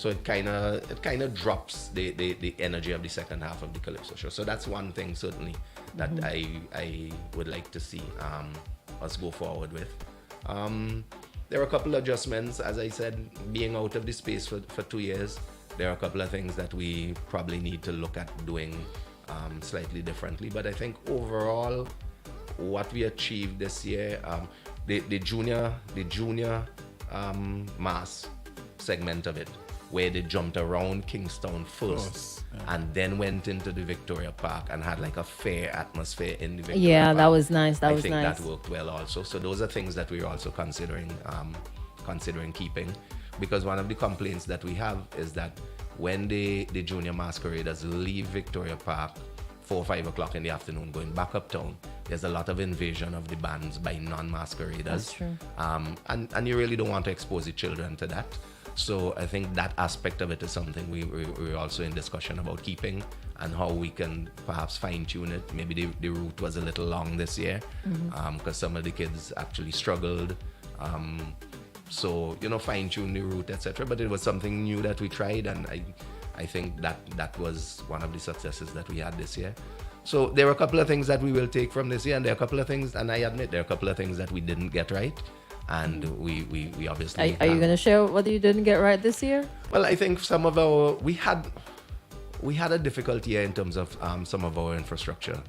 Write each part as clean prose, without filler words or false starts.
So it kind of drops the energy of the second half of the Calypso show. So that's one thing certainly that I would like to see us go forward with. There are a couple of adjustments, as I said, being out of the space for 2 years. There are a couple of things that we probably need to look at doing slightly differently. But I think overall, what we achieved this year, the junior mass segment of it, where they jumped around Kingstown first, and then went into the Victoria Park and had like a fair atmosphere in the Victoria Park. That was nice. I think that worked well also. So those are things that we're also considering keeping, because one of the complaints that we have is that when the junior masqueraders leave Victoria Park 4 or 5 o'clock in the afternoon going back uptown, there's a lot of invasion of the bands by non-masqueraders. That's true. And you really don't want to expose the children to that. So I think that aspect of it is something we're also in discussion about keeping, and how we can perhaps fine-tune it. Maybe the route was a little long this year, because some of the kids actually struggled. So, fine-tune the route, etc. But it was something new that we tried, and I think that was one of the successes that we had this year. So there are a couple of things that we will take from this year, and there are a couple of things, and I admit there are a couple of things that we didn't get right. And we obviously... Are you going to share what you didn't get right this year? Well, I think some of we had a difficult year in terms of some of our infrastructure.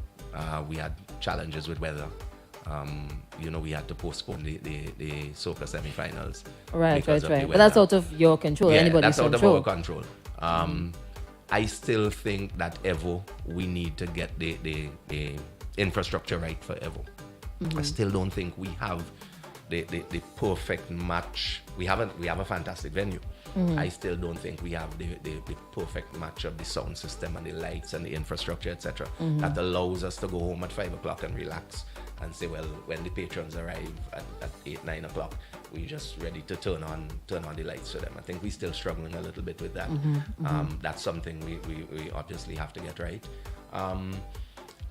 We had challenges with weather. We had to postpone the soca semi-finals. Right. But that's out of your control. Yeah, anybody's that's out control. of our control. I still think that Evo, we need to get the infrastructure right for Evo. I still don't think we have the perfect match. We have a fantastic venue. I still don't think we have the perfect match of the sound system and the lights and the infrastructure, etc. That allows us to go home at 5 o'clock and relax and say, well, when the patrons arrive at 8, 9 o'clock, we're just ready to turn on the lights for them. I think we're still struggling a little bit with that. That's something we obviously have to get right.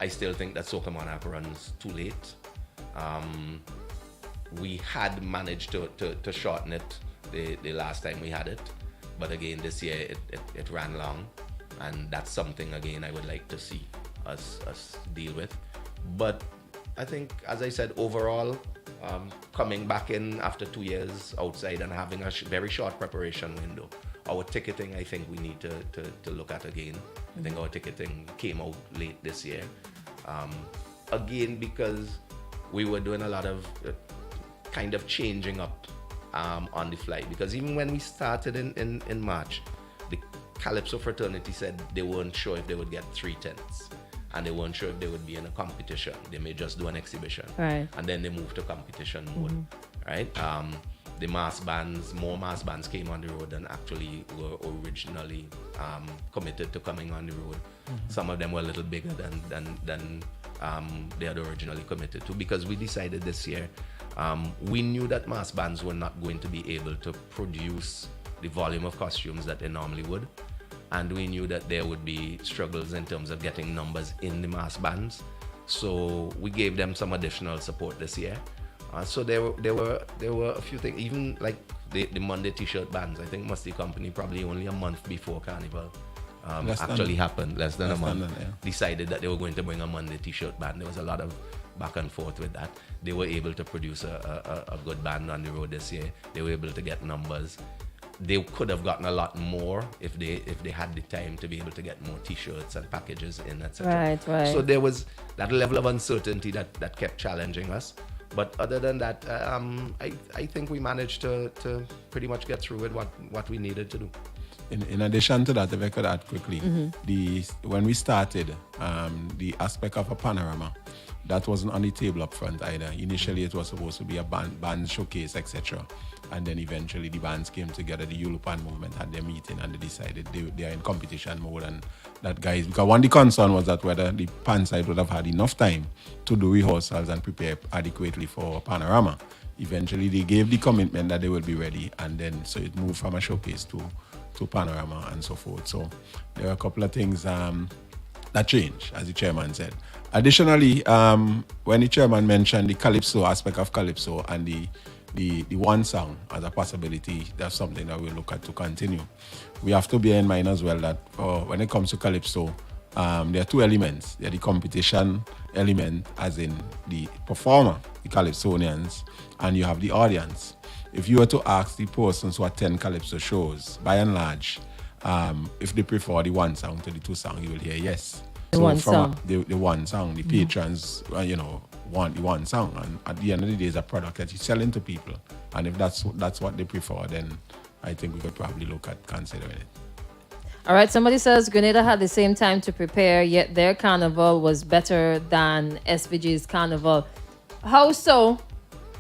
I still think that Soca Monarch runs too late. We had managed to shorten it the last time we had it, but again this year it ran long, and that's something again I would like to see us deal with. But I think, as I said, overall, coming back in after 2 years outside and having a very short preparation window, our ticketing I think we need to look at again. I think our ticketing came out late this year, again because we were doing a lot of kind of changing up on the fly, because even when we started in March, the Calypso fraternity said they weren't sure if they would get 3 tents, and they weren't sure if they would be in a competition. They may just do an exhibition, right? And then they moved to competition mode, right? The more mass bands came on the road than actually were originally committed to coming on the road. Some of them were a little bigger than they had originally committed to, because we decided this year, we knew that mass bands were not going to be able to produce the volume of costumes that they normally would, and we knew that there would be struggles in terms of getting numbers in the mass bands. So we gave them some additional support this year. So there were a few things, even like the Monday T-shirt bands. I think Musty Company probably only a month before Carnival happened, less than a month, decided that they were going to bring a Monday T-shirt band. There was a lot of back and forth with that. They were able to produce a good band on the road this year. They were able to get numbers. They could have gotten a lot more if they had the time to be able to get more T-shirts and packages in, etc. Right. So there was that level of uncertainty that kept challenging us. But other than that, I think we managed to pretty much get through with what we needed to do. In addition to that, if I could add quickly, when we started, the aspect of a panorama, that wasn't on the table up front either. Initially, it was supposed to be a band showcase, etc. And then eventually the bands came together, the Yulupan movement had their meeting, and they decided they are in competition mode. And that guys, because one of the concern was that whether the pan side would have had enough time to do rehearsals and prepare adequately for panorama. Eventually they gave the commitment that they will be ready, and then so it moved from a showcase to panorama and so forth. So there are a couple of things that changed, as the chairman said. Additionally, when the chairman mentioned the Calypso aspect of Calypso and the the one song as a possibility, that's something that we'll look at to continue. We have to bear in mind as well that when it comes to Calypso, there are two elements. There are the competition element, as in the performer, the Calypsonians, and you have the audience. If you were to ask the persons who attend Calypso shows, by and large, if they prefer the one song to the two song, you will hear yes. The one song. The one song, the patrons, want the one song. And at the end of the day, it's a product that you're selling to people. And if that's what they prefer, then I think we could probably look at considering it. All right, somebody says Grenada had the same time to prepare, yet their carnival was better than SVG's carnival. How so?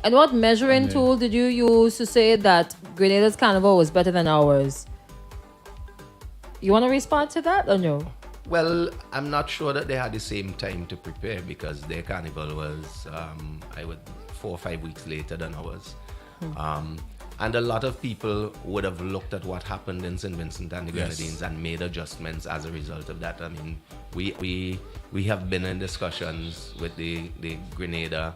And what measuring tool did you use to say that Grenada's carnival was better than ours? You want to respond to that or no? Well, I'm not sure that they had the same time to prepare because their carnival was, 4 or 5 weeks later than ours. And a lot of people would have looked at what happened in St. Vincent and the Grenadines and made adjustments as a result of that. I mean, we have been in discussions with the Grenada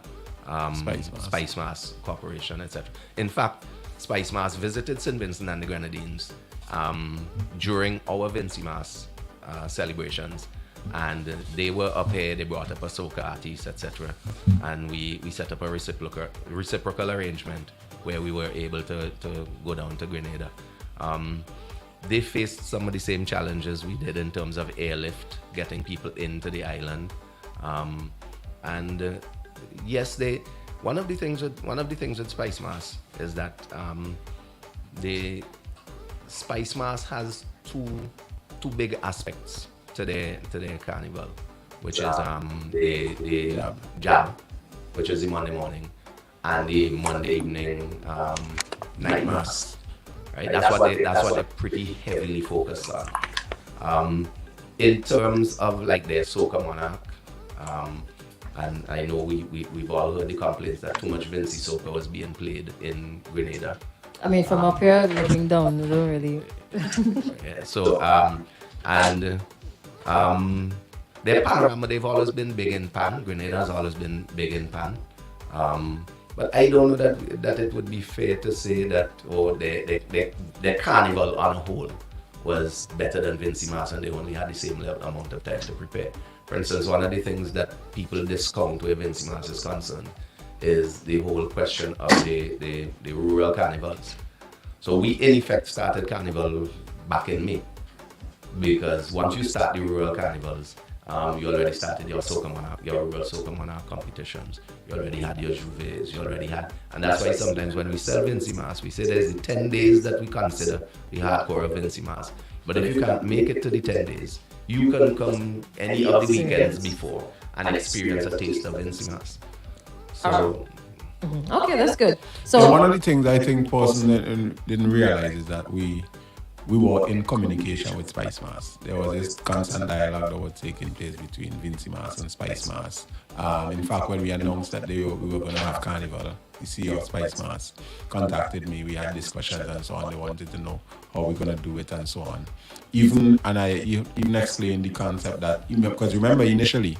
Spice Mas Corporation, etc. In fact, Spice Mas visited St. Vincent and the Grenadines during our Vincy Mas celebrations, and they were up here. They brought up a soca artist, etc. And we set up a reciprocal arrangement where we were able to go down to Grenada. They faced some of the same challenges we did in terms of airlift, getting people into the island, and yes, one of the things with Spice Mas is that the Spice Mas has two big aspects to their carnival, which is the jab, which is the Monday morning, and the Monday evening night mass. Right, that's what they're pretty heavily focused on. In terms of like their soca monarch, and I know we've all heard the complaints that too much Vincy soca was being played in Grenada. I mean, from up here looking down, I don't really. Yeah, so their panorama, they've always been big in pan. Grenada's always been big in pan. But I don't know that it would be fair to say that their carnival on a whole was better than Vincy Mas, and they only had the same amount of time to prepare. For instance, one of the things that people discount where Vincy Mas is concerned is the whole question of the rural carnivals. So we in effect started carnival back in May, because once you start the rural carnivals, you already started your rural soca monarch competitions. You already had your Juves, you already had, and that's why sometimes when we sell Vincy Mas, we say there's the 10 days that we consider the hardcore of Vincy Mas. But if you can't make it to the 10 days, you can come any of the weekends before and experience a taste of Vincy Mas. So, okay, that's good. So one of the things I think person didn't realize is that we were in communication with Spice Mas. There was this constant dialogue that was taking place between Vincy Mas and Spice Mas. In fact, when we announced that we were going to have carnival, the CEO of Spice Mas contacted me. We had discussions and so on. They wanted to know how we're going to do it and so on. I even explained the concept that, because remember initially,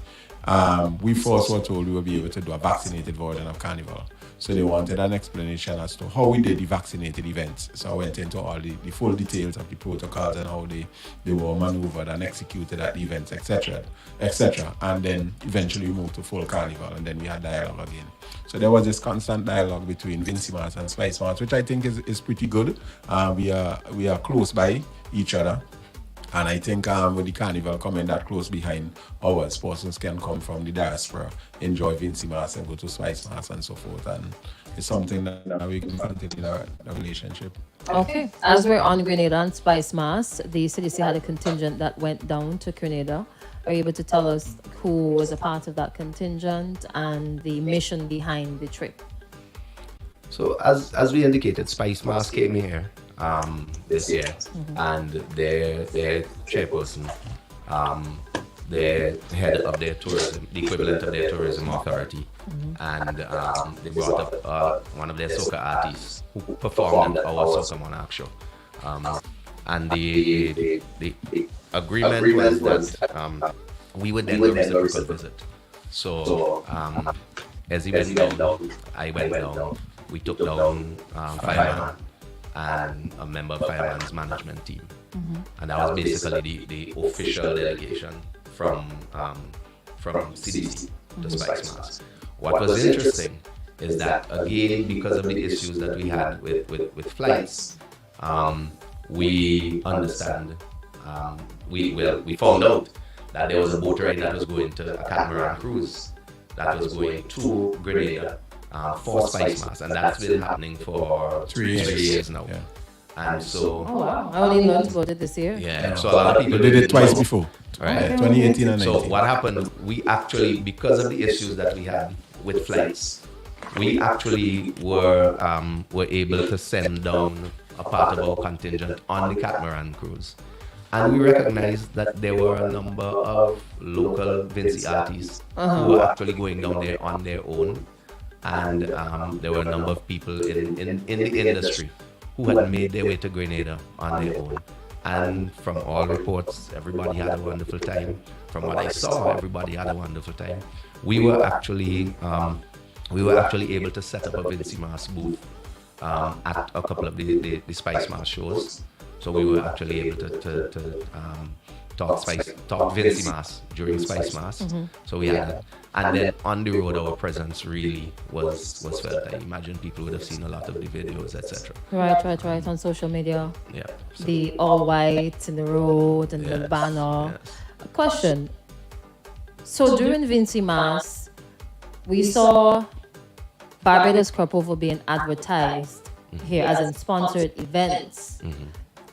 we first were told we would be able to do a vaccinated version of carnival. So they wanted an explanation as to how we did the vaccinated events. So I went into all the full details of the protocols and how they were maneuvered and executed at the events, etc., etc. And then eventually we moved to full carnival, and then we had dialogue again. So there was this constant dialogue between Vincy Mas and Spice Mas, which I think is pretty good. We are close by each other. And I think with the carnival coming that close behind ours, persons can come from the diaspora, enjoy Vincy Mas and go to Spice Mas and so forth. And it's something that we can continue the relationship. Okay. As we're on Grenada and Spice Mas, the CDC had a contingent that went down to Grenada. Are you able to tell us who was a part of that contingent and the mission behind the trip? So as we indicated, Spice Mas came here this year, and their chairperson, the head of their tourism, the equivalent of their tourism authority, and they brought up one of their soca artists who performed at our soca monarch show, and the agreement was that we would then do a reciprocal visit. So EZZIE went down, I went down. we took down Fireman and a member of Fireman's management team. And that was basically the official delegation from CDC to Spice Mas. What was interesting is that, again, because of the issues that we had with flights, we understand, we found out that there was a boat ride that was going to a catamaran cruise that was going to Grenada for Spice Mas, and that's been happening for 3 years now. Yeah. And so, Oh wow, I only learned about it this year. yeah, so a lot of people They did it twice before. Right. 2018 and 19. So what happened, we actually, because of the issues that we had with flights, we actually were able to send down a part of our contingent on the catamaran cruise. And we recognized that there were a number of local Vincy artists who were actually going down there on their own. And there were a number of people in the industry who had made their way to Grenada on their own. And from all reports, everybody had a wonderful time. From what I saw, everybody had a wonderful time. We were actually able to set up a Vincy Mas booth at a couple of the Spice Mas shows. So we were actually able to talk Vincy Mas during Spice Mas. So we had that. And then on the road, our presence really was felt. I imagine people would have seen a lot of the videos, etc. Right. On social media. Yeah. So, The all white in the road and the banner. yes. A question. So during Vincy Mas, we saw Barbados Crop Over being advertised here as in sponsored events.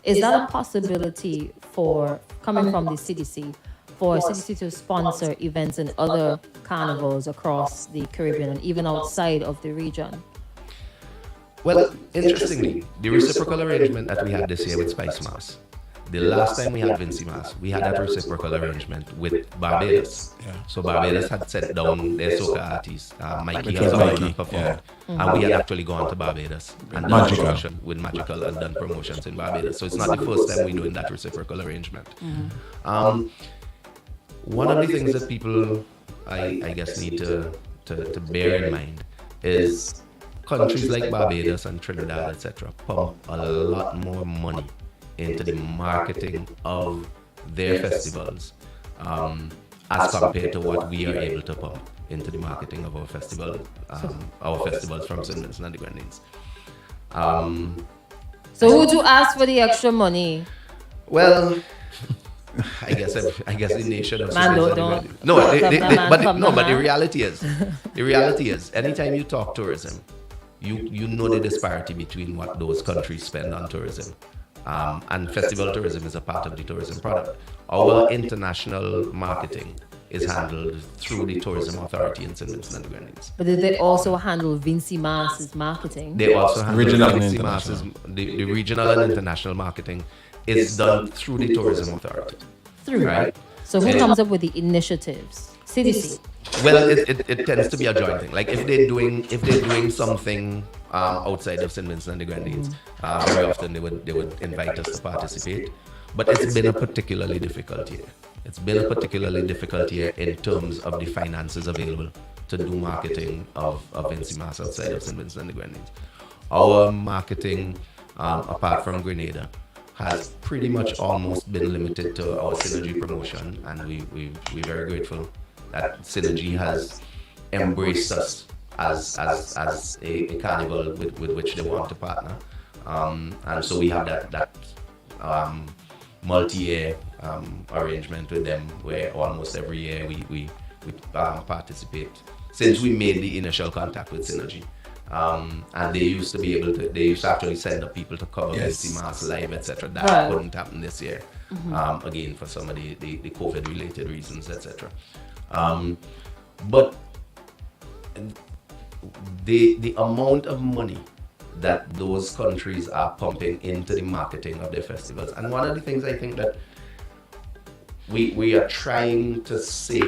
Is that a possibility for, coming from the CDC, for CDC to sponsor events in other carnivals across the Caribbean and even outside of the region? Well, interestingly, the reciprocal arrangement that we had this year with Spice Mas, the last time we had Vincy Mas, we had that reciprocal arrangement with Barbados. Yeah. So Barbados had set down their soca artist, Mikey Which has was already Mikey, performed. yeah. And we had actually gone to Barbados and done Magical. promotion with Magical and done promotions in Barbados. So it's not the first time we're doing that reciprocal arrangement. One of the things that people, I guess, need to bear in mind is countries like Barbados and Trinidad, etc., pump a lot more money into the marketing of their festivals as compared to what we are able to pump into the marketing of our festivals from St. Vincent and the Grenadines. So would you ask for the extra money? Well, I guess the nation of Man, St. Vincent and the don't. Grenadines. But the reality is, anytime you talk tourism, you know the disparity between what those countries spend on tourism. And festival tourism is a part of the tourism product. Our international marketing is handled through the Tourism Authority in St. Vincent and the Grenadines. But did they also handle Vincy Mas's marketing? They also handle Regional and Vincy Mas's, the regional and international marketing is done through the Tourism Authority. Right? So who comes up with the initiatives? CDC. Well, it tends to be a joint thing. Like if they're doing something outside of St. Vincent and the Grenadines, very often they would invite us to participate. But it's been a particularly difficult year. It's been a particularly difficult year in terms of the finances available to do marketing of Vincy Mas outside of St. Vincent and the Grenadines. Our marketing, apart from Grenada, has pretty much almost been limited to our Synergy promotion, and we're very grateful that Synergy has embraced us as a carnival with which they want to partner. And so we have that multi-year arrangement with them where almost every year we participate since we made the initial contact with Synergy. And they used to actually send up people to cover Vincy Mas live, etc. That couldn't happen this year, again for some of the COVID related reasons, etc. But the amount of money that those countries are pumping into the marketing of their festivals, and one of the things I think that we are trying to say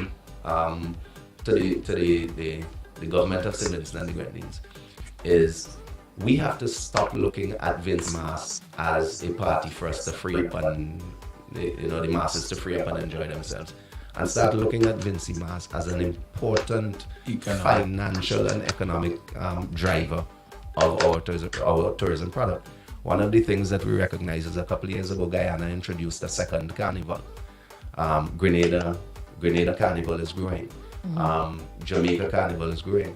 to the government of St. Vincent and the Grenadines is we have to stop looking at Vincy Mas as a party for us to free up and the masses to free up and enjoy themselves, and start looking at Vincy Mas as an important financial and economic driver of our tourism product. One of the things that we recognize is a couple of years ago, Guyana introduced a second carnival. Grenada Carnival is growing. Jamaica Carnival is growing.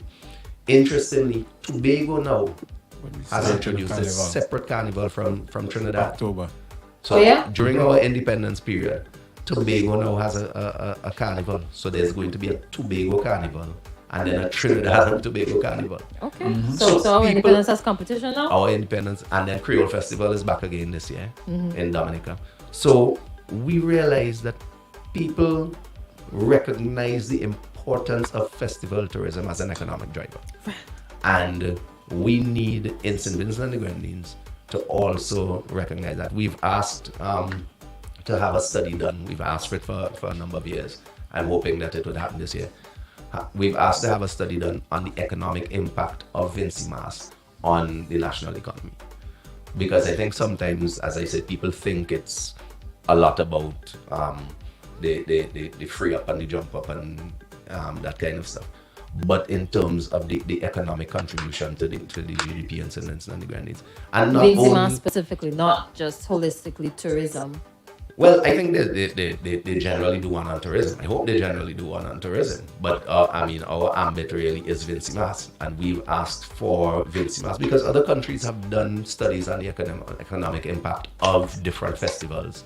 Interestingly, Tobago now has introduced a separate carnival from Trinidad. October. So during our independence period, Tobago now has a carnival. So there's going to be a Tobago carnival and then a Trinidad and Tobago carnival. Okay. So our independence has competition now? Our independence, and then Creole Festival is back again this year in Dominica. So we realize that people recognize the importance of festival tourism as an economic driver. And we need in St. Vincent and the Grenadines to also recognize that. We've asked to have a study done. We've asked for it for a number of years. I'm hoping that it would happen this year. We've asked to have a study done on the economic impact of Vincy Mas on the national economy. Because I think sometimes, as I said, people think it's a lot about the free up and the jump up and that kind of stuff. But in terms of the economic contribution to the GDP in St. Vincent and the Grenadines. And not Vincy only, Mas specifically, not just holistically tourism. well, I think they generally do one on tourism. I hope they generally do one on tourism. But I mean, our ambit really is Vincy Mas, and we've asked for Vincy Mas because other countries have done studies on the economic impact of different festivals,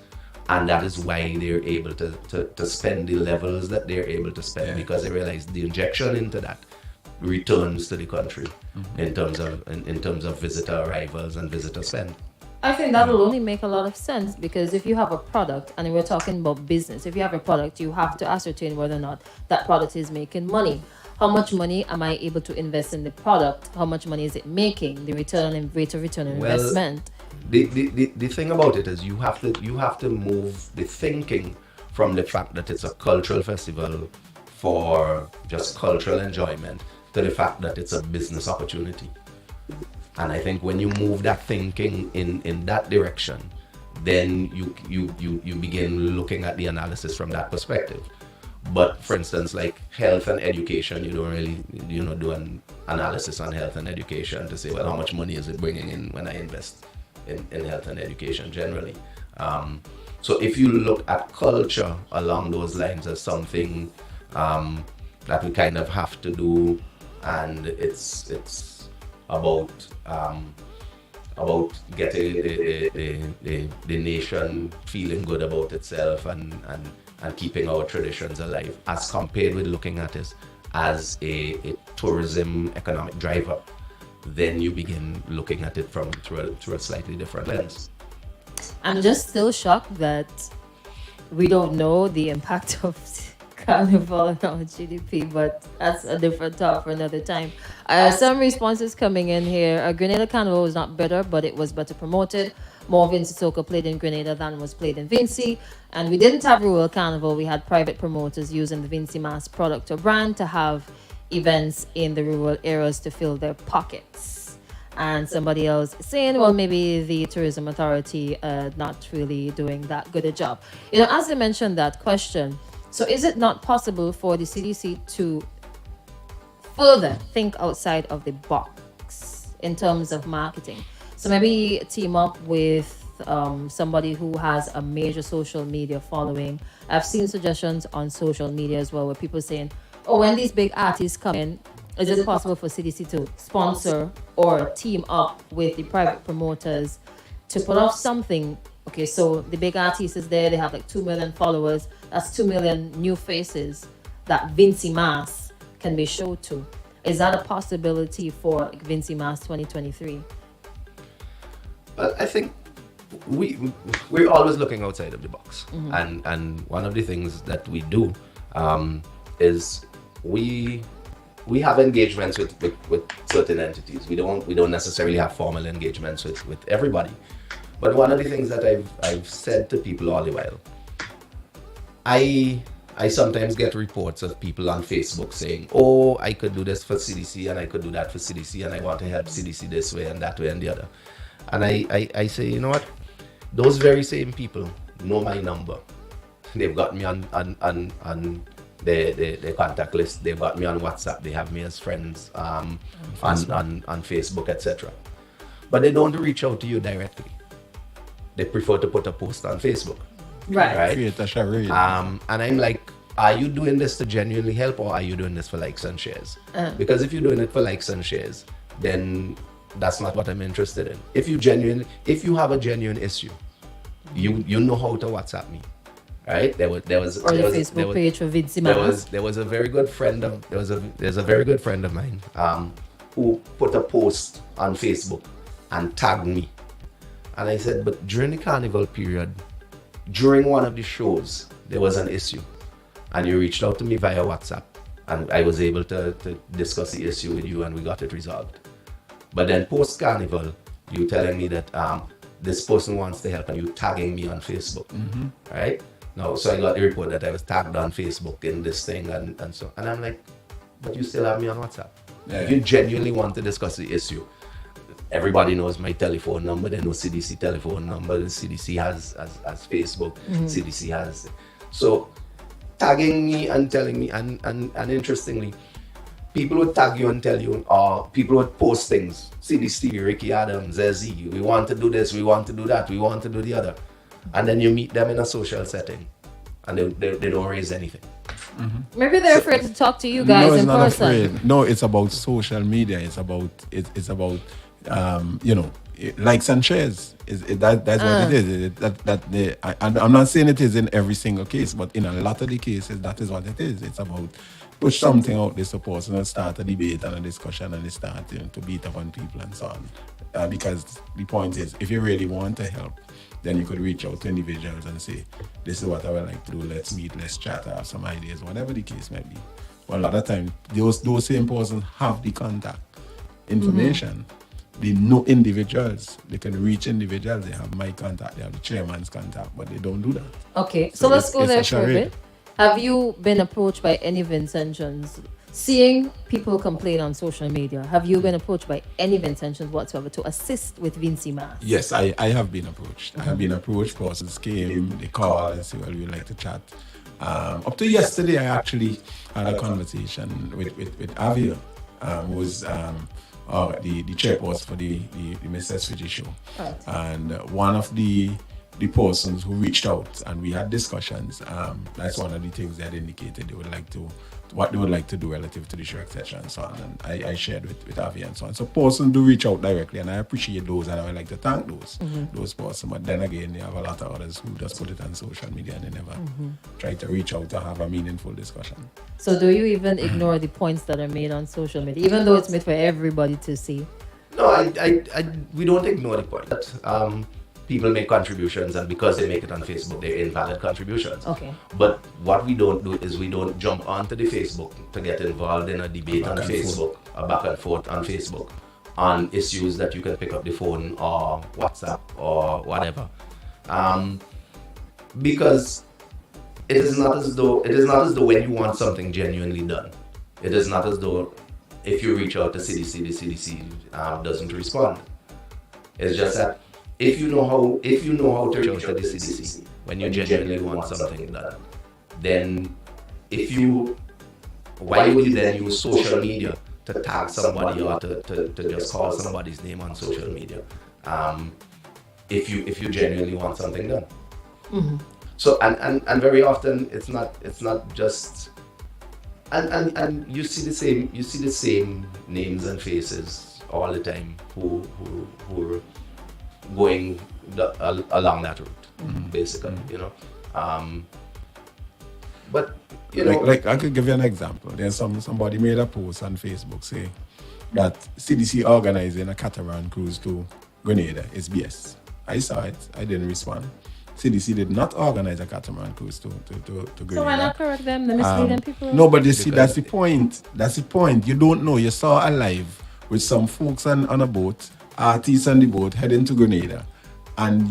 and that is why they're able to spend the levels that they're able to spend because they realize the injection into that returns to the country in terms of visitor arrivals and visitor spend. I think that will only make a lot of sense because if you have a product, and we're talking about business, if you have a product, you have to ascertain whether or not that product is making money. How much money am I able to invest in the product? How much money is it making? The return and rate of return on investment. The thing about it is you have to move the thinking from the fact that it's a cultural festival for just cultural enjoyment to the fact that it's a business opportunity. And I think when you move that thinking in that direction, then you begin looking at the analysis from that perspective. But for instance, like health and education, you don't really do an analysis on health and education to say, well, how much money is it bringing in when I invest in health and education generally. So if you look at culture along those lines as something that we kind of have to do, and it's about getting the nation feeling good about itself and keeping our traditions alive, as compared with looking at it as a tourism economic driver, then you begin looking at it through a slightly different lens. I'm just still shocked that we don't know the impact of Carnival on our GDP, but that's a different talk for another time. Some responses coming in here. Grenada Carnival was not better, but it was better promoted. More Vincy Soca played in Grenada than was played in Vincy. And we didn't have Rural Carnival. We had private promoters using the Vincy Mas product or brand to have events in the rural areas to fill their pockets. And somebody else saying, well, maybe the tourism authority not really doing that good a job. You know, as I mentioned that question, so is it not possible for the CDC to further think outside of the box in terms of marketing? So maybe team up with somebody who has a major social media following. I've seen suggestions on social media as well where people saying, oh, when these big artists come in, is it possible for CDC to sponsor or team up with the private promoters to put off something? Okay, so the big artist is there, they have like 2 million followers. That's 2 million new faces that Vincy Mas can be showed to. Is that a possibility for like Vincy Mas 2023? Well, I think we're always looking outside of the box. And one of the things that we do is we have engagements with certain entities. We don't necessarily have formal engagements with everybody. But one of the things that I've said to people all the while, I sometimes get reports of people on Facebook saying, oh, I could do this for CDC and I could do that for CDC and I want to help CDC this way and that way and the other. And I say, you know what? Those very same people know my number. They've got me on their contact list. They've got me on WhatsApp. They have me as friends on Facebook, etc. But they don't reach out to you directly. They prefer to put a post on Facebook. Right. Create a charade. And I'm like, are you doing this to genuinely help, or are you doing this for likes and shares? Because if you're doing it for likes and shares, then that's not what I'm interested in. If you have a genuine issue, you know how to WhatsApp me, right? There was Or the Facebook page for Vincy Mas. There's a very good friend of mine who put a post on Facebook and tagged me, and I said, but during the carnival period, during one of the shows, there was an issue, and you reached out to me via WhatsApp, and I was able to discuss the issue with you, and we got it resolved. But then post carnival, you telling me that this person wants to help, and you tagging me on Facebook, right? Now, so I got the report that I was tagged on Facebook in this thing, and so, and I'm like, but you still have me on WhatsApp. Yeah. If you genuinely want to discuss the issue, everybody knows my telephone number. They know CDC telephone number. The CDC has Facebook. CDC has. So tagging me and telling me, and interestingly, people would tag you and tell you, or people would post things. CDC, Ricky Adams, EZZIE, we want to do this, we want to do that, we want to do the other. And then you meet them in a social setting, and they don't raise anything. Maybe they're afraid to talk to you guys in person. Afraid. No, it's about social media. It's about likes and shares. That's what it is. I'm not saying it is in every single case, but in a lot of the cases, that is what it is. It's about push something out there, suppose, and start a debate and a discussion, and they start to beat up on people and so on. Because the point is, if you really want to help, then you could reach out to individuals and say, this is what I would like to do, let's meet, let's chat, I have some ideas, whatever the case may be. Well, a lot of times, those same persons have the contact information. They know individuals, they can reach individuals, they have my contact, they have the chairman's contact, but they don't do that. Okay, so let's go there for a bit. Have you been approached by any Vincentians? Seeing people complain on social media, have you been approached by any Vincentians whatsoever to assist with Vincy Mas? Yes, I have been approached. I have been approached. Persons came, they call and say, well, we'd like to chat. Up to yesterday, I actually had a conversation with Avia, who was the chairperson for the Miss SVG show. Right. And one of the persons who reached out and we had discussions, that's one of the things they had indicated what they would like to do relative to the show, etc. and so on. And I shared with Avi and so on. So persons do reach out directly, and I appreciate those, and I would like to thank those persons. But then again, you have a lot of others who just put it on social media and they never try to reach out to have a meaningful discussion. So do you even ignore the points that are made on social media, even though it's made for everybody to see? No, we don't ignore the point. People make contributions, and because they make it on Facebook, they're invalid contributions. Okay. But what we don't do is we don't jump onto the Facebook to get involved in a debate on Facebook, a back and forth on Facebook, on issues that you can pick up the phone or WhatsApp or whatever. Because it is not as though when you want something genuinely done, it is not as though if you reach out to CDC, the CDC doesn't respond. It's just that if you know how to reach out to the CDC when you genuinely want something done, then why would you then use social media to tag somebody or to just call somebody's name on social media? If you genuinely want something done. So and very often it's not just and you see the same names and faces all the time who are going along that route, basically, but like I could give you an example. There's somebody made a post on Facebook saying that CDC organizing a catamaran cruise to Grenada is BS. I saw it. I didn't respond. CDC did not organize a catamaran cruise to Grenada. So why not correct them? The misleading people? No, but you see, that's the point. That's the point. You don't know. You saw a live with some folks on a boat, artists on the boat heading to Grenada, and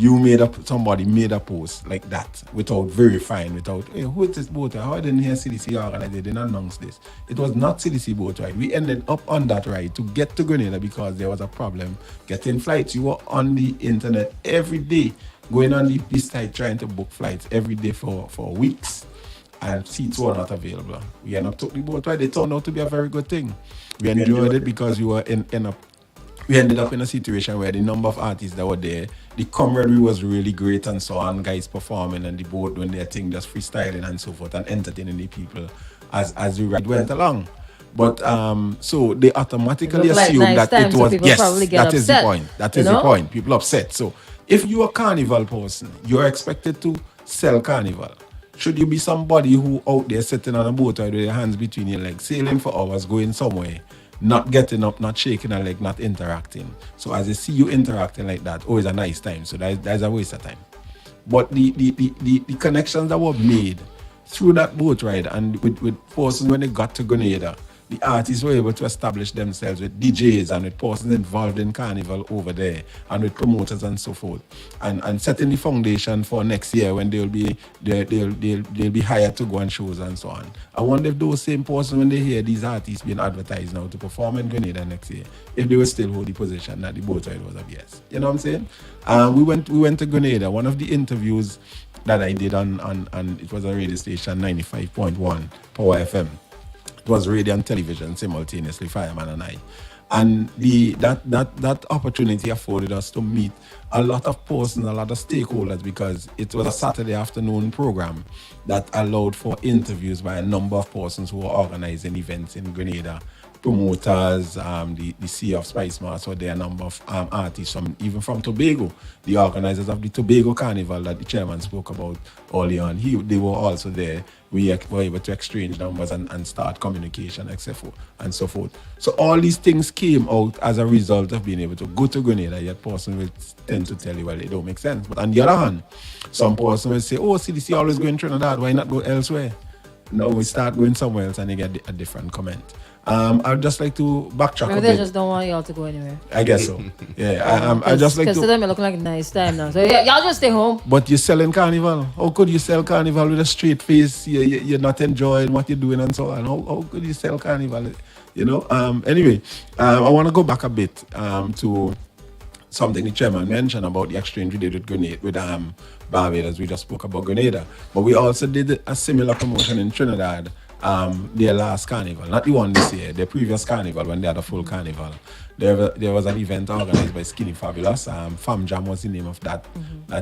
somebody made a post like that without verifying, hey, who is this boat? How I didn't hear CDC organize? They didn't announce this. It was not CDC boat ride. We ended up on that ride to get to Grenada because there was a problem getting flights. You were on the internet every day, going on the site trying to book flights every day for weeks. and seats were not available. We ended up took the boat ride. It turned out to be a very good thing. We enjoyed it because we were we ended up in a situation where the number of artists that were there, the camaraderie was really great and so on, guys performing and the boat doing their thing, just freestyling and so forth and entertaining the people as we went along. But so they automatically It looked like assume nice that time, it so was people probably get that is the upset, point. That you is the know? point. People upset. So if you're a carnival person, you're expected to sell carnival. Should you be somebody who out there sitting on a boat with your hands between your legs, sailing for hours, going somewhere, not getting up, not shaking a leg, not interacting. So as they see you interacting like that, oh, it's a nice time. So that's a waste of time. But the connections that were made through that boat ride and with persons when they got to Grenada, the artists were able to establish themselves with DJs and with persons involved in carnival over there and with promoters and so forth, and setting the foundation for next year when they'll be hired to go on shows and so on. I wonder if those same persons, when they hear these artists being advertised now to perform in Grenada next year, if they will still hold the position that the boat ride was a BS. You know what I'm saying? We went to Grenada. One of the interviews that I did on it was a radio station 95.1 Power FM. It was radio and television simultaneously, Fireman and I. And that opportunity afforded us to meet a lot of persons, a lot of stakeholders, because it was a Saturday afternoon program that allowed for interviews by a number of persons who were organizing events in Grenada. Promoters, the CEO of Spice Mars, or there are a number of artists even from Tobago, the organizers of the Tobago Carnival that the chairman spoke about early on. They were also there. We were able to exchange numbers and start communication, etc. and so forth. So all these things came out as a result of being able to go to Grenada. Yet person will tend to tell you, well, it don't make sense. But on the other hand, some person will say, oh, CDC always going Trinidad, why not go elsewhere? No, we start going somewhere else and they get a different comment. I'd just like to backtrack Maybe a they bit. just don't want y'all to go anywhere. I guess so. Yeah, I just like Because to to. them it look like a nice time now. So yeah, y'all just stay home. But you're selling carnival. How could you sell carnival with a straight face? You're not enjoying what you're doing and so on. How could you sell carnival? You know. Anyway, I want to go back a bit to something the chairman mentioned about the exchange we did with Grenada, with Barbados. We just spoke about Grenada, but we also did a similar promotion in Trinidad. Their last carnival, not the one this year, their previous carnival when they had a full carnival. There was an event organized by Skinny Fabulous. Fam Jam was the name of that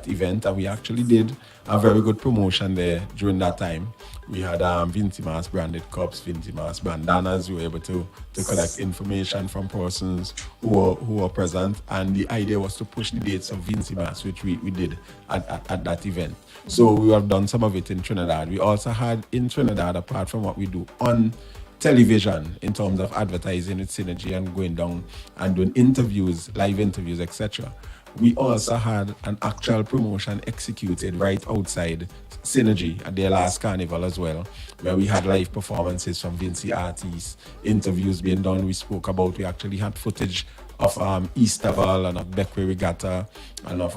event, and we actually did a very good promotion there during that time. We had Vincy Mas branded cups, Vincy Mas bandanas. We were able to collect information from persons who were present, and the idea was to push the dates of Vincy Mas, which we did at that event. So we have done some of it in Trinidad. We also had in Trinidad, apart from what we do on television in terms of advertising with Synergy and going down and doing interviews, live interviews, etc. We also had an actual promotion executed right outside Synergy at their last carnival as well, where we had live performances from Vincy artists, interviews being done. We actually had footage of Easterval and of Beckway Regatta and of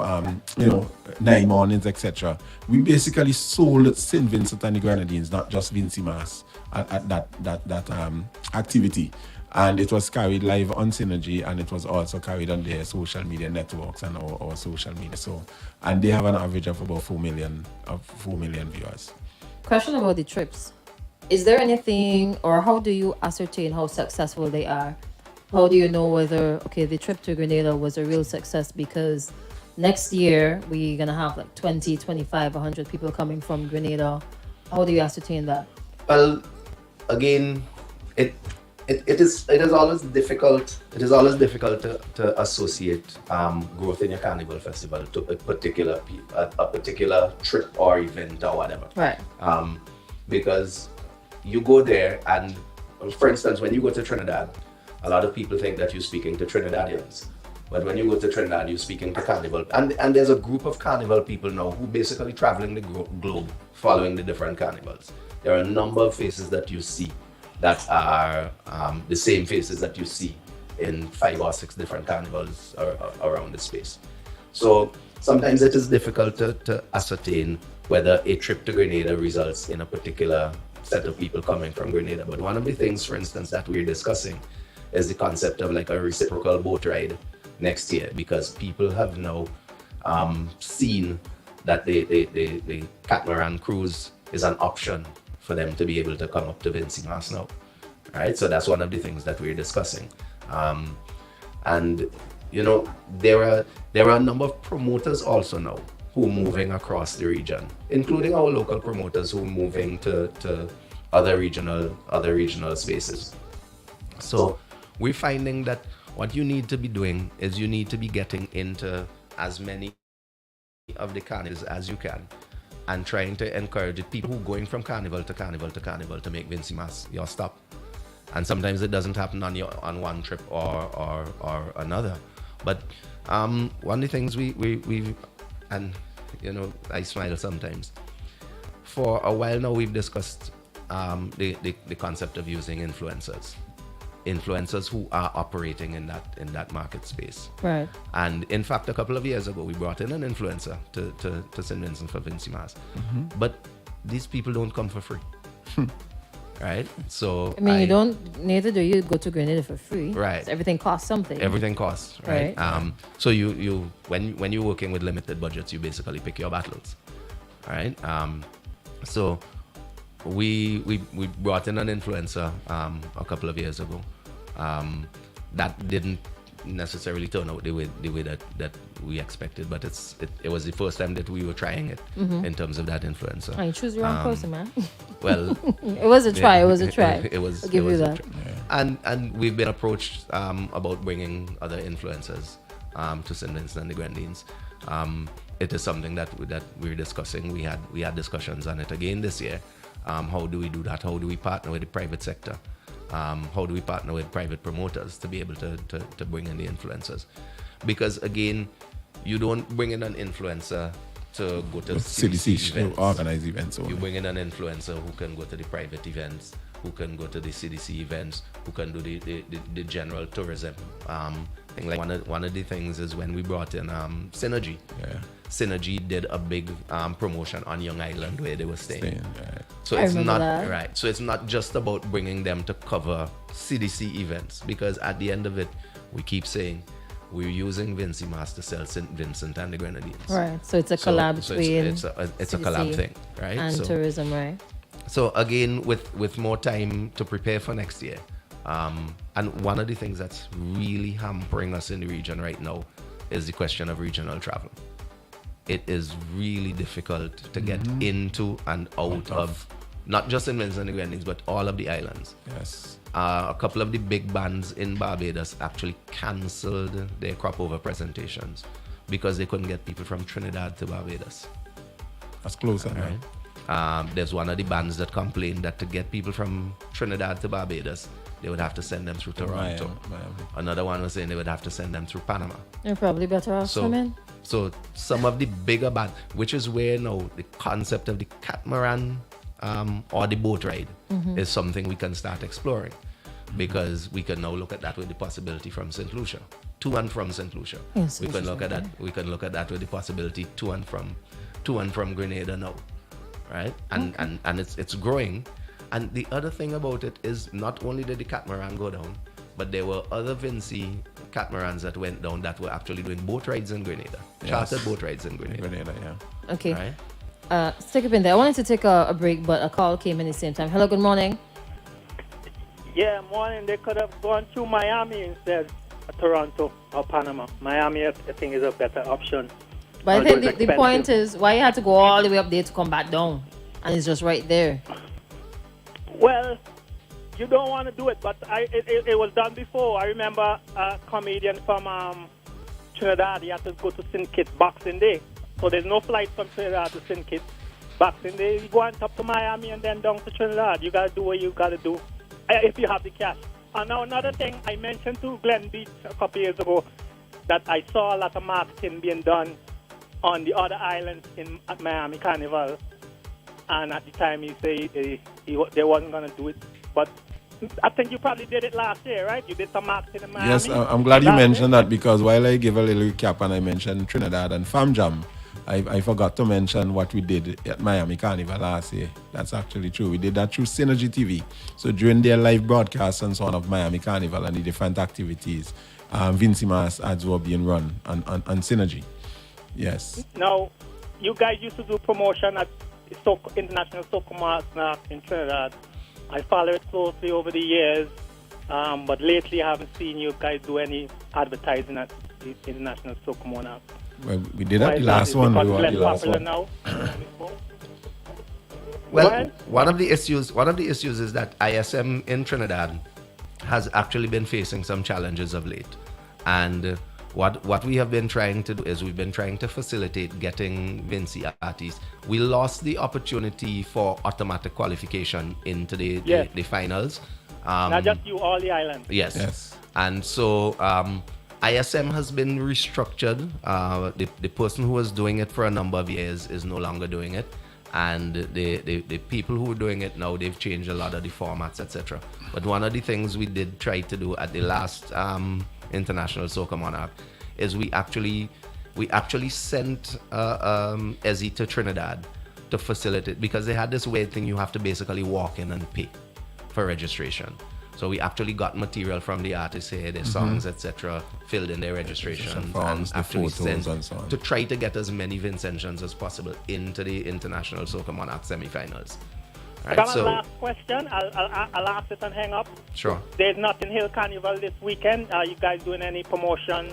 9 Mornings, etc. We basically sold St. Vincent and the Grenadines, not just Vincy Mas, at that activity. And it was carried live on Synergy, and it was also carried on their social media networks and our social media. So, and they have an average of about 4 million viewers. Question about the trips. Is there anything, or how do you ascertain how successful they are? How do you know whether, the trip to Grenada was a real success? Because next year we're going to have like 20, 25, 100 people coming from Grenada. How do you ascertain that? Well, again, it is always difficult. It is always difficult to associate growth in your carnival festival to a particular trip or event or whatever. Right. Because you go there, and for instance, when you go to Trinidad, a lot of people think that you're speaking to Trinidadians. But when you go to Trinidad, you're speaking to carnival. And there's a group of carnival people now who basically traveling the globe following the different carnivals. There are a number of faces that you see that are the same faces that you see in 5 or 6 different carnivals around the space. So sometimes it is difficult to ascertain whether a trip to Grenada results in a particular set of people coming from Grenada. But one of the things, for instance, that we're discussing is the concept of like a reciprocal boat ride next year, because people have now seen that the catamaran cruise is an option for them to be able to come up to Vincy Mas now, right? So that's one of the things that we're discussing. And you know, there are a number of promoters also now who are moving across the region, including our local promoters who are moving to other regional spaces. So we're finding that what you need to be doing is you need to be getting into as many of the carnivals as you can, and trying to encourage the people who are going from carnival to carnival to carnival to make Vincy Mas your stop. And sometimes it doesn't happen on one trip or another. But one of the things we and you know, I smile sometimes. For a while now, we've discussed the concept of using influencers who are operating in that market space. Right. And in fact, a couple of years ago, we brought in an influencer to St. Vincent for Vincy Mas. But these people don't come for free. Right? So I mean, you don't, neither do you go to Grenada for free. Right. So everything costs something. Everything costs, right? So you when you're working with limited budgets, you basically pick your battles, right? So we brought in an influencer a couple of years ago. That didn't necessarily turn out the way that we expected, but it was the first time that we were trying it in terms of that influencer. I choose the wrong person, man. Well, it was a try. It was a try. I'll give you that. And we've been approached about bringing other influencers to St. Vincent and the Grenadines. It is something that we're discussing. We had discussions on it again this year. How do we do that? How do we partner with the private sector? How do we partner with private promoters to be able to bring in the influencers? Because again, you don't bring in an influencer to go to CDC events. To organize events. You bring in an influencer who can go to the private events, who can go to the CDC events, who can do the general tourism. Like one of the things is when we brought in Synergy. Yeah. Synergy did a big promotion on Young Island where they were staying. Right. So it's not right. So it's not just about bringing them to cover CDC events, because at the end of it, we keep saying we're using Vincy Mas to sell St. Vincent and the Grenadines. Right. So it's a collab between it's a collab thing, right? And tourism, right? So again, with more time to prepare for next year, and one of the things that's really hampering us in the region right now is the question of regional travel. It is really difficult to get into and out of not just St. Vincent and the Grenadines, but all of the islands. Yes. A couple of the big bands in Barbados actually cancelled their crop over presentations because they couldn't get people from Trinidad to Barbados. That's closer, right? There's one of the bands that complained that to get people from Trinidad to Barbados, they would have to send them through Toronto. Miami. Another one was saying they would have to send them through Panama. You're probably better off swimming. So some of the bigger bands, which is where now the concept of the catamaran or the boat ride is something we can start exploring, because we can now look at that with the possibility from St. Lucia to and from St. Lucia. Yes, we can look at that. We can look at that with the possibility to and from Grenada now, right? And it's growing. And the other thing about it is not only did the catamaran go down, but there were other Vincy catamarans that went down that were actually doing boat rides in Grenada, chartered boat rides in Grenada. Yeah. Okay. Right? Stick up in there. I wanted to take a break, but a call came in at the same time. Hello, good morning. Yeah, morning. They could have gone to Miami instead of Toronto or Panama. Miami, I think, is a better option. But I think the point is why you had to go all the way up there to come back down, and it's just right there. Well, you don't want to do it, but it was done before. I remember a comedian from Trinidad. He had to go to St. Kitts Boxing Day. So there's no flight from Trinidad to St. Kitts Boxing Day. You go on top to Miami and then down to Trinidad. You got to do what you got to do if you have the cash. And now another thing, I mentioned to Glen Beach a couple years ago that I saw a lot of marketing being done on the other islands at Miami Carnival. And at the time he said they wasn't going to do it. But I think you probably did it last year, right? You did some marketing in Miami. Yes, I'm glad you mentioned that, because while I gave a little recap and I mentioned Trinidad and Fam Jam, I forgot to mention what we did at Miami Carnival last year. That's actually true. We did that through Synergy TV. So during their live broadcasts and so on of Miami Carnival and the different activities, Vincy Mas ads were being run on Synergy. Yes. Now, you guys used to do promotion at International Soccer Marathon in Trinidad. I follow it closely over the years, but lately I haven't seen you guys do any advertising at the International Soccer Marathon. Well, we did that the last one. Because We were less the last popular one. now. Well, one of the issues is that ISM in Trinidad has actually been facing some challenges of late, and what we have been trying to do is we've been trying to facilitate getting Vincy artists. We lost the opportunity for automatic qualification into the finals. Not just you, all the islands. Yes. And so ISM has been restructured. The person who was doing it for a number of years is no longer doing it. And the people who are doing it now, they've changed a lot of the formats, etc. But one of the things we did try to do at the last International Soccer Monarch is we actually sent EZZIE to Trinidad to facilitate, because they had this weird thing, you have to basically walk in and pay for registration. So we actually got material from the artists here, their songs, etc., filled in their registrations, forms, and actually sent and so on, to try to get as many Vincentians as possible into the International Soccer Monarch semi-finals. I got a last question. I'll ask it and hang up. Sure. There's Notting Hill Carnival this weekend. Are you guys doing any promotion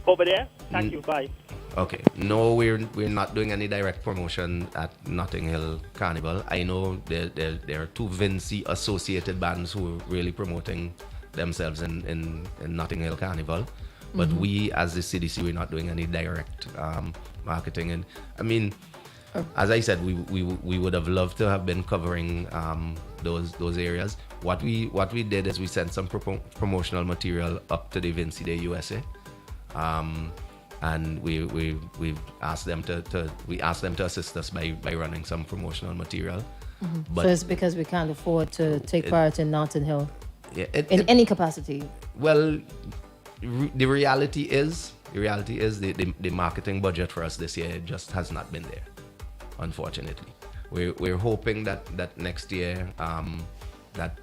over there? Thank you. Bye. Okay. No, we're not doing any direct promotion at Notting Hill Carnival. I know there are two Vincy associated bands who are really promoting themselves in Notting Hill Carnival. But we, as the CDC, we're not doing any direct marketing. And I mean, as I said, we would have loved to have been covering those areas. What we did is we sent some promotional material up to the Vincy Day USA, and we asked them to assist us by running some promotional material. But so it's because we can't afford to take part in Notting Hill in any capacity. Well, the reality is the marketing budget for us this year just has not been there. Unfortunately, we're hoping that next year that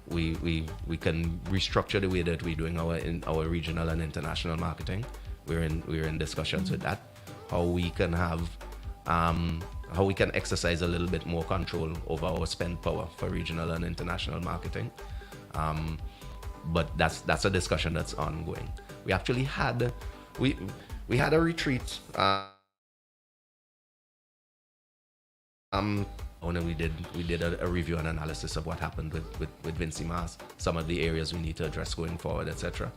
we can restructure the way that we're doing our regional and international marketing. We're in discussions with that, how we can exercise a little bit more control over our spend power for regional and international marketing. But that's a discussion that's ongoing. We actually had we had a retreat. And we did a review and analysis of what happened with Vincy Mas, some of the areas we need to address going forward, etc.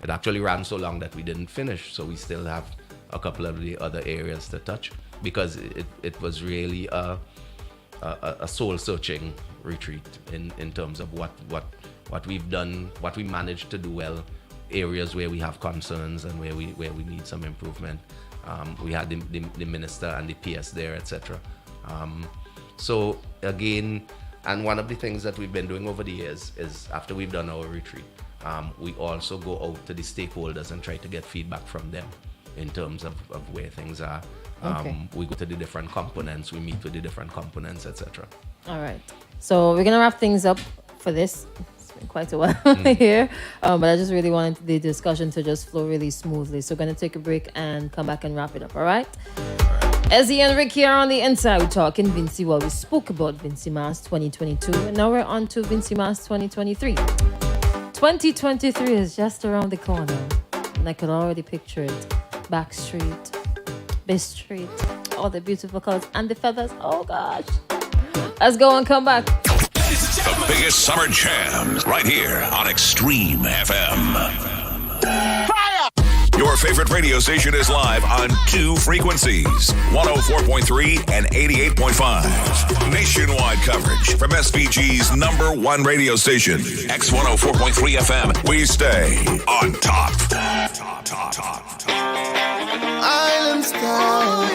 It actually ran so long that we didn't finish, so we still have a couple of the other areas to touch, because it was really a soul-searching retreat in terms of what we've done, what we managed to do well, areas where we have concerns and where we need some improvement. We had the minister and the PS there, etc. So again, and one of the things that we've been doing over the years is, after we've done our retreat, we also go out to the stakeholders and try to get feedback from them in terms of where things are. We go to the different components, we meet with the different components, etc. All right. So we're going to wrap things up for this. It's been quite a while here. But I just really wanted the discussion to just flow really smoothly. So we're going to take a break and come back and wrap it up. All right? EZZIE and Rick here on the inside. We're talking Vincy. Well, we spoke about Vincy Mas 2022, and now we're on to Vincy Mas 2023. 2023 is just around the corner, and I could already picture it. Back Street, Bay Street, all the beautiful colors and the feathers. Oh gosh. Let's go and come back. The biggest summer jams right here on Extreme FM. Your favorite radio station is live on two frequencies, 104.3 and 88.5. Nationwide coverage from SVG's #1 radio station, X104.3 FM. We stay on top. Island style.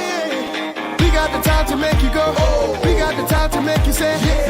We got the time to make you go. We got the time to make you say, yeah.